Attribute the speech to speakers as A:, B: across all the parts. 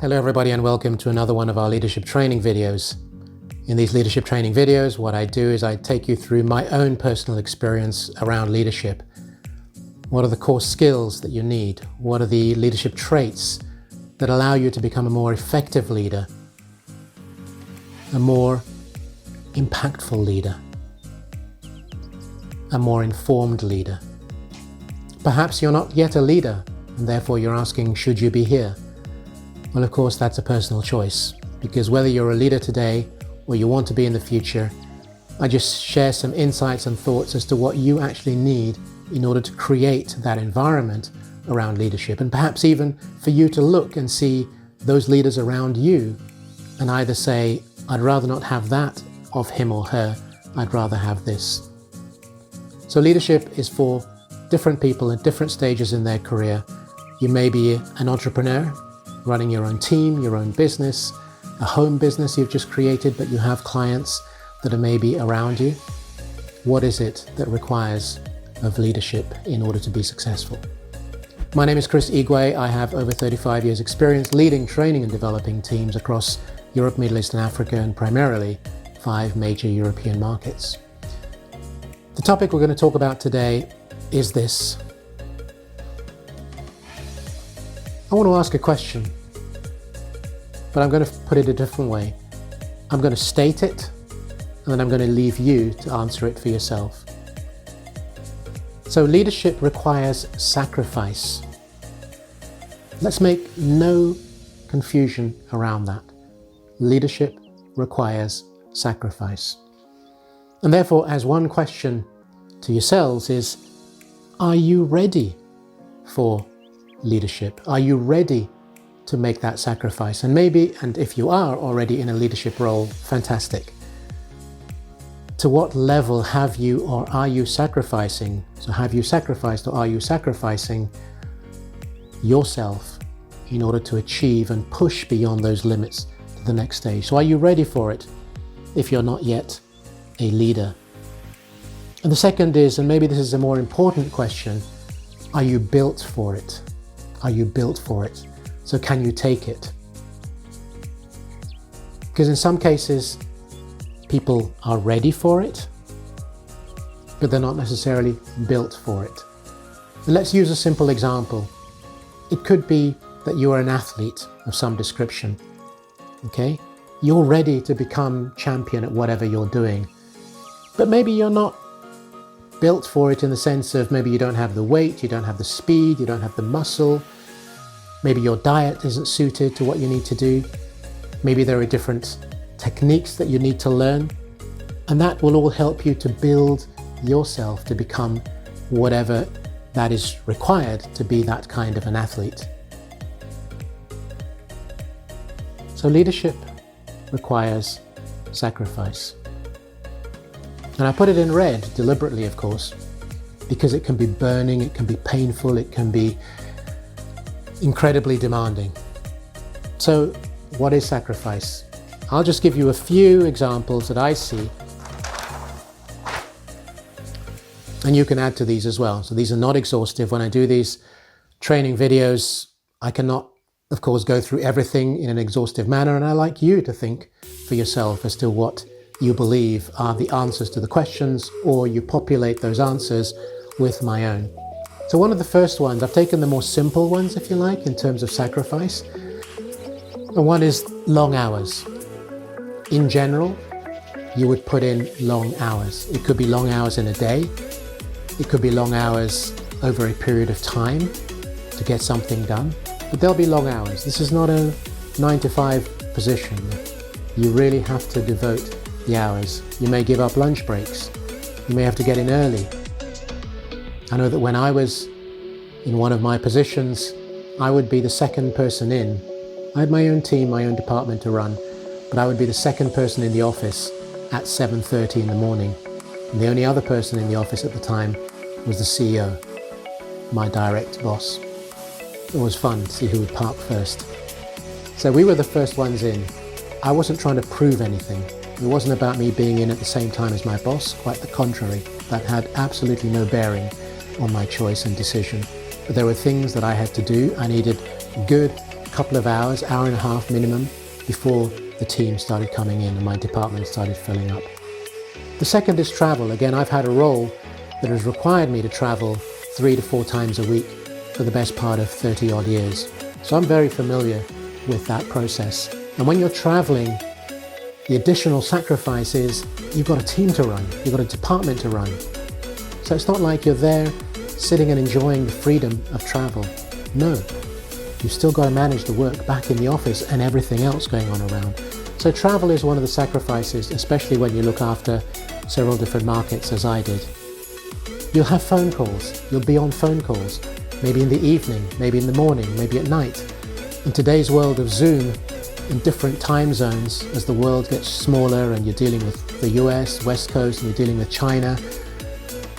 A: Hello everybody and welcome to another one of our leadership training videos. In these leadership training videos, what I do is I take you through my own personal experience around leadership. What are the core skills that you need? What are the leadership traits that allow you to become a more effective leader, a more impactful leader, a more informed leader? Perhaps you're not yet a leader and therefore you're asking, should you be here? Well, of course, that's a personal choice, because whether you're a leader today or you want to be in the future, I just share some insights and thoughts as to what you actually need in order to create that environment around leadership, and perhaps even for you to look and see those leaders around you and either say, I'd rather not have that of him or her, I'd rather have this. So leadership is for different people at different stages in their career. You may be an entrepreneur, running your own team, your own business, a home business you've just created, but you have clients that are maybe around you. What is it that requires of leadership in order to be successful? My name is Chris Igwe. I have over 35 years experience leading, training and developing teams across Europe, Middle East and Africa, and primarily 5 major European markets. The topic we're going to talk about today is this. I want to ask a question, but I'm going to put it a different way. I'm going to state it, and then I'm going to leave you to answer it for yourself. So leadership requires sacrifice. Let's make no confusion around that. Leadership requires sacrifice. And therefore, as one question to yourselves is, are you ready for leadership? Are you ready to make that sacrifice? And maybe, and if you are already in a leadership role, fantastic. To what level have you or are you sacrificing? So have you sacrificed or are you sacrificing yourself in order to achieve and push beyond those limits to the next stage? So are you ready for it if you're not yet a leader? And the second is, and maybe this is a more important question, are you built for it? Are you built for it? So can you take it? Because in some cases, people are ready for it, but they're not necessarily built for it. And let's use a simple example. It could be that you are an athlete of some description, okay? You're ready to become champion at whatever you're doing, but maybe you're not built for it in the sense of maybe you don't have the weight, you don't have the speed, you don't have the muscle. Maybe your diet isn't suited to what you need to do. Maybe there are different techniques that you need to learn. And that will all help you to build yourself to become whatever that is required to be that kind of an athlete. So leadership requires sacrifice. And I put it in red deliberately, of course, because it can be burning, it can be painful, it can be incredibly demanding. So what is sacrifice? I'll just give you a few examples that I see, and you can add to these as well. So these are not exhaustive. When I do these training videos, I cannot, of course, go through everything in an exhaustive manner, and I like you to think for yourself as to what you believe are the answers to the questions, or you populate those answers with my own. So one of the first ones, I've taken the more simple ones, if you like, in terms of sacrifice. And one is long hours. In general, you would put in long hours. It could be long hours in a day. It could be long hours over a period of time to get something done. But there'll be long hours. This is not a 9-to-5 position. You really have to devote the hours. You may give up lunch breaks. You may have to get in early. I know that when I was in one of my positions, I would be the second person in. I had my own team, my own department to run, but I would be the second person in the office at 7:30 in the morning. And the only other person in the office at the time was the CEO, my direct boss. It was fun to see who would park first. So we were the first ones in. I wasn't trying to prove anything. It wasn't about me being in at the same time as my boss, quite the contrary. That had absolutely no bearing on my choice and decision. But there were things that I had to do. I needed good couple of hours, hour and a half minimum, before the team started coming in and my department started filling up. The second is travel. Again, I've had a role that has required me to travel 3 to 4 times a week for the best part of 30 odd years. So I'm very familiar with that process. And when you're traveling, the additional sacrifice is you've got a team to run, you've got a department to run. So it's not like you're there sitting and enjoying the freedom of travel. No, you've still got to manage the work back in the office and everything else going on around. So travel is one of the sacrifices, especially when you look after several different markets as I did. You'll have phone calls, you'll be on phone calls, maybe in the evening, maybe in the morning, maybe at night. In today's world of Zoom, in different time zones, as the world gets smaller and you're dealing with the US, West Coast, and you're dealing with China,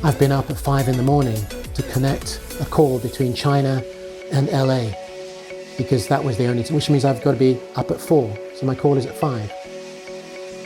A: I've been up at 5 in the morning to connect a call between China and LA, because that was the only time, which means I've got to be up at 4, so my call is at 5.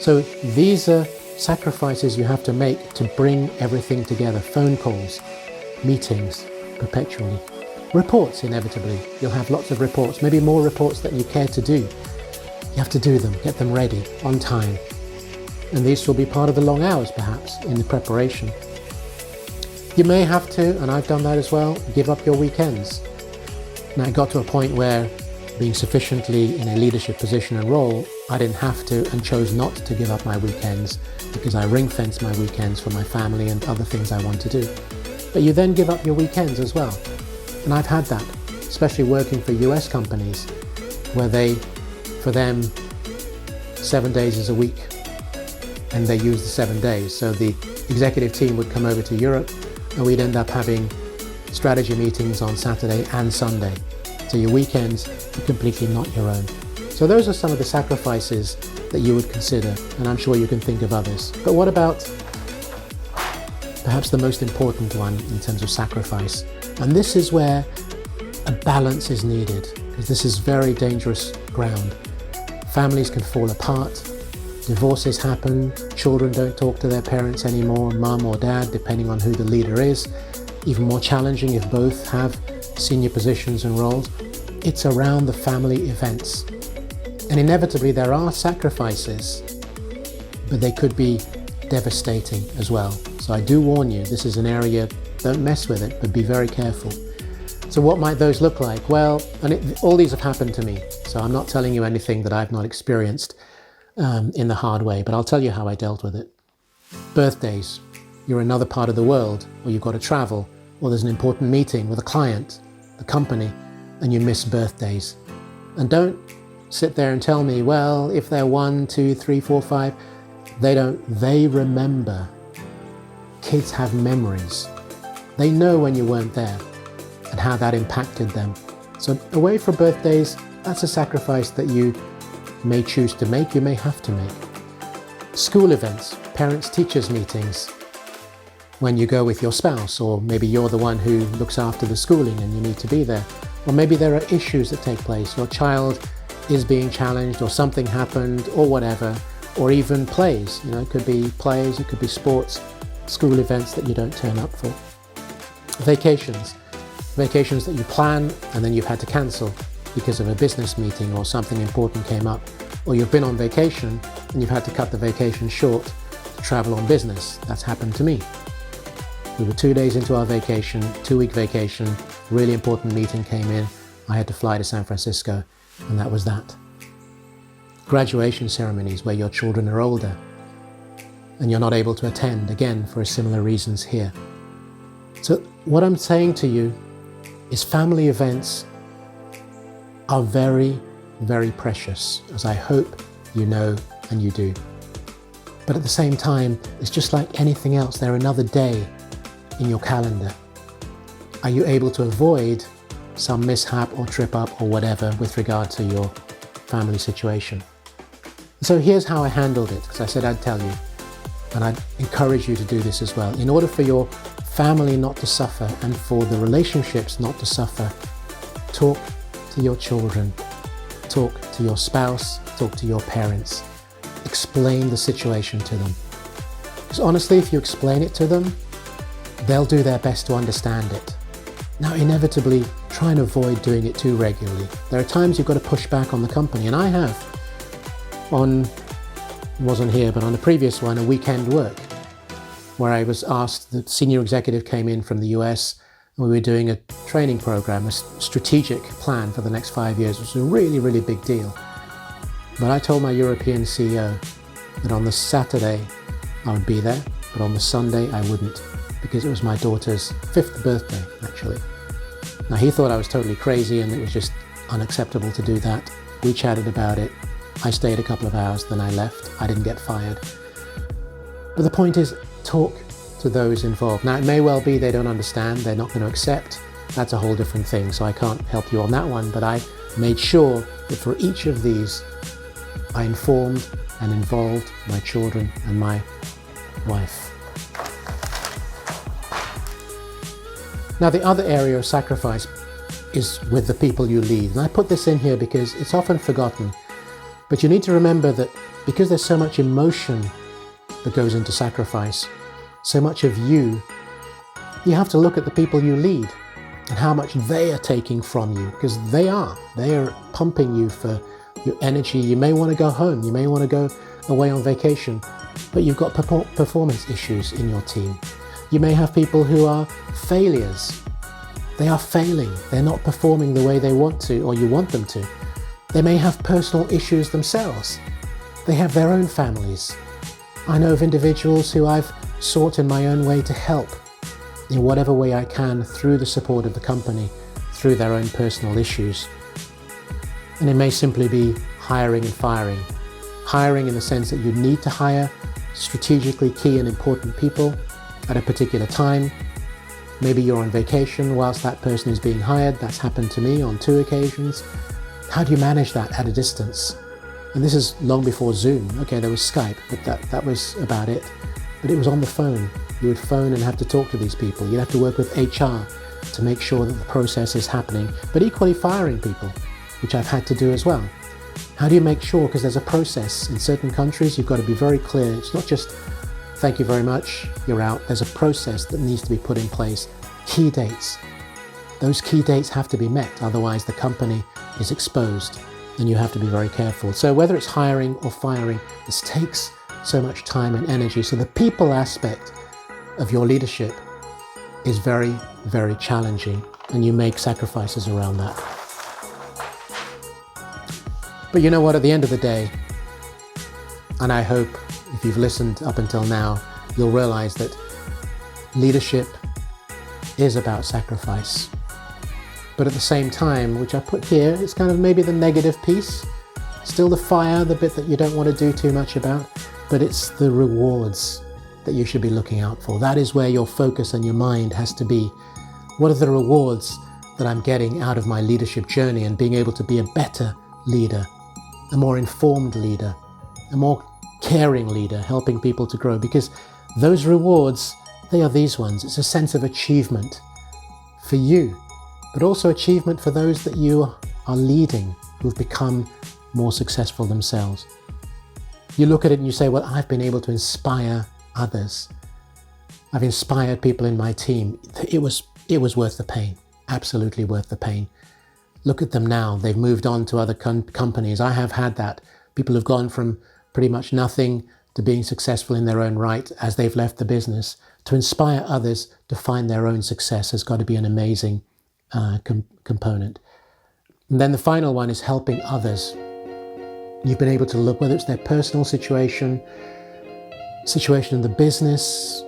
A: So these are sacrifices you have to make to bring everything together. Phone calls, meetings, perpetually. Reports, inevitably. You'll have lots of reports, maybe more reports than you care to do. You have to do them, get them ready, on time. And these will be part of the long hours, perhaps, in the preparation. You may have to, and I've done that as well, give up your weekends. Now, it got to a point where, being sufficiently in a leadership position and role, I didn't have to and chose not to give up my weekends because I ring-fenced my weekends for my family and other things I want to do. But you then give up your weekends as well. And I've had that, especially working for US companies, where for them, 7 days is a week, and they use the 7 days. So the executive team would come over to Europe, and we'd end up having strategy meetings on Saturday and Sunday. So your weekends are completely not your own. So those are some of the sacrifices that you would consider, and I'm sure you can think of others. But what about perhaps the most important one in terms of sacrifice? And this is where a balance is needed, because this is very dangerous ground. Families can fall apart, divorces happen, children don't talk to their parents anymore, mum or dad, depending on who the leader is. Even more challenging if both have senior positions and roles. It's around the family events. And inevitably there are sacrifices, but they could be devastating as well. So I do warn you, this is an area, don't mess with it, but be very careful. So what might those look like? Well, all these have happened to me, so I'm not telling you anything that I've not experienced in the hard way, but I'll tell you how I dealt with it. Birthdays. You're in another part of the world, or you've got to travel, or there's an important meeting with a client, the company, and you miss birthdays. And don't sit there and tell me, well, if they're 1, 2, 3, 4, 5, they don't. They remember. Kids have memories. They know when you weren't there and how that impacted them. So away from birthdays, that's a sacrifice that you may choose to make, you may have to make. School events, parents-teachers meetings, when you go with your spouse, or maybe you're the one who looks after the schooling and you need to be there. Or maybe there are issues that take place. Your child is being challenged, or something happened, or whatever. Or even plays, it could be plays, it could be sports, school events that you don't turn up for. Vacations that you plan and then you've had to cancel because of a business meeting or something important came up. Or you've been on vacation and you've had to cut the vacation short to travel on business. That's happened to me. We were 2 days into our vacation, 2-week vacation, really important meeting came in. I had to fly to San Francisco, and that was that. Graduation ceremonies where your children are older and you're not able to attend, again, for similar reasons here. So what I'm saying to you is family events are very, very precious, as I hope you know and you do. But at the same time, it's just like anything else. They're another day in your calendar. Are you able to avoid some mishap or trip up or whatever with regard to your family situation? So here's how I handled it, because I said I'd tell you, and I'd encourage you to do this as well. In order for your family not to suffer and for the relationships not to suffer, talk to your children, talk to your spouse, talk to your parents. Explain the situation to them. Because honestly, if you explain it to them, they'll do their best to understand it. Now, inevitably, try and avoid doing it too regularly. There are times you've got to push back on the company, and I have. Wasn't here, but on a previous one, a weekend work, where I was asked, the senior executive came in from the US, and we were doing a training program, a strategic plan for the next 5 years. It was a really, really big deal. But I told my European CEO that on the Saturday I would be there, but on the Sunday I wouldn't, because it was my daughter's 5th birthday, actually. Now, he thought I was totally crazy and it was just unacceptable to do that. We chatted about it. I stayed a couple of hours, then I left. I didn't get fired. But the point is, talk to those involved. Now, it may well be they don't understand, they're not going to accept. That's a whole different thing, so I can't help you on that one, but I made sure that for each of these, I informed and involved my children and my wife. Now, the other area of sacrifice is with the people you lead. And I put this in here because it's often forgotten. But you need to remember that because there's so much emotion that goes into sacrifice, so much of you have to look at the people you lead and how much they are taking from you, because they are pumping you for your energy. You may want to go home, you may want to go away on vacation, but you've got performance issues in your team. You may have people who are failures. They are failing. They're not performing the way they want to or you want them to. They may have personal issues themselves. They have their own families. I know of individuals who I've sought in my own way to help in whatever way I can through the support of the company, through their own personal issues. And it may simply be hiring and firing. Hiring in the sense that you need to hire strategically key and important people at a particular time. Maybe you're on vacation whilst that person is being hired. That's happened to me on 2 occasions. How do you manage that at a distance? And this is long before Zoom. Okay, there was Skype, but that was about it. But it was on the phone. You would phone and have to talk to these people. You'd have to work with HR to make sure that the process is happening, but equally firing people, which I've had to do as well. How do you make sure? Because there's a process. In certain countries, you've got to be very clear. It's not just, thank you very much, you're out. There's a process that needs to be put in place. Key dates. Those key dates have to be met, otherwise the company is exposed, and you have to be very careful. So whether it's hiring or firing, this takes so much time and energy. So the people aspect of your leadership is very, very challenging, and you make sacrifices around that. But you know what, at the end of the day, and I hope if you've listened up until now, you'll realize that leadership is about sacrifice. But at the same time, which I put here, it's kind of maybe the negative piece, still the fire, the bit that you don't want to do too much about, but it's the rewards that you should be looking out for. That is where your focus and your mind has to be. What are the rewards that I'm getting out of my leadership journey and being able to be a better leader, a more informed leader, a more caring leader, helping people to grow? Because those rewards, they are these ones. It's a sense of achievement for you, but also achievement for those that you are leading, who've become more successful themselves. You look at it and you say, well, I've been able to inspire others. I've inspired people in my team. It was worth the pain, absolutely worth the pain. Look at them now. They've moved on to other companies. I have had that. People have gone from pretty much nothing to being successful in their own right as they've left the business. To inspire others to find their own success has got to be an amazing component. And then the final one is helping others. You've been able to look, whether it's their personal situation in the business,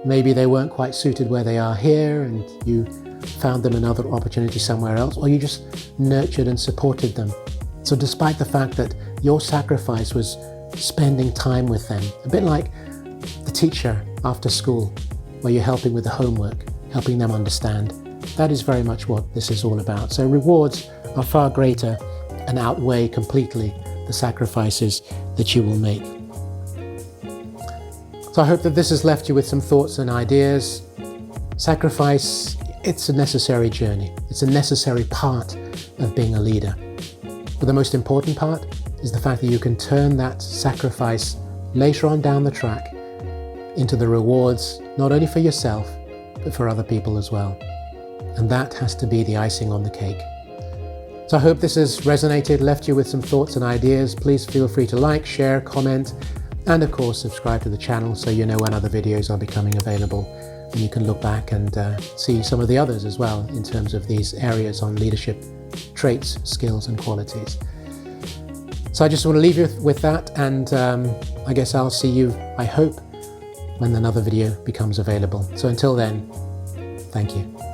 A: maybe they weren't quite suited where they are here and you found them another opportunity somewhere else, or you just nurtured and supported them. So despite the fact that your sacrifice was spending time with them, a bit like the teacher after school, where you're helping with the homework, helping them understand, that is very much what this is all about. So rewards are far greater and outweigh completely the sacrifices that you will make. So I hope that this has left you with some thoughts and ideas. Sacrifice, it's a necessary journey. It's a necessary part of being a leader. But the most important part is the fact that you can turn that sacrifice later on down the track into the rewards, not only for yourself, but for other people as well. And that has to be the icing on the cake. So I hope this has resonated, left you with some thoughts and ideas. Please feel free to like, share, comment, and of course subscribe to the channel so you know when other videos are becoming available. And you can look back and see some of the others as well in terms of these areas on leadership traits, skills and qualities. So I just want to leave you with that, and I guess I'll see you, I hope, when another video becomes available. So until then, thank you.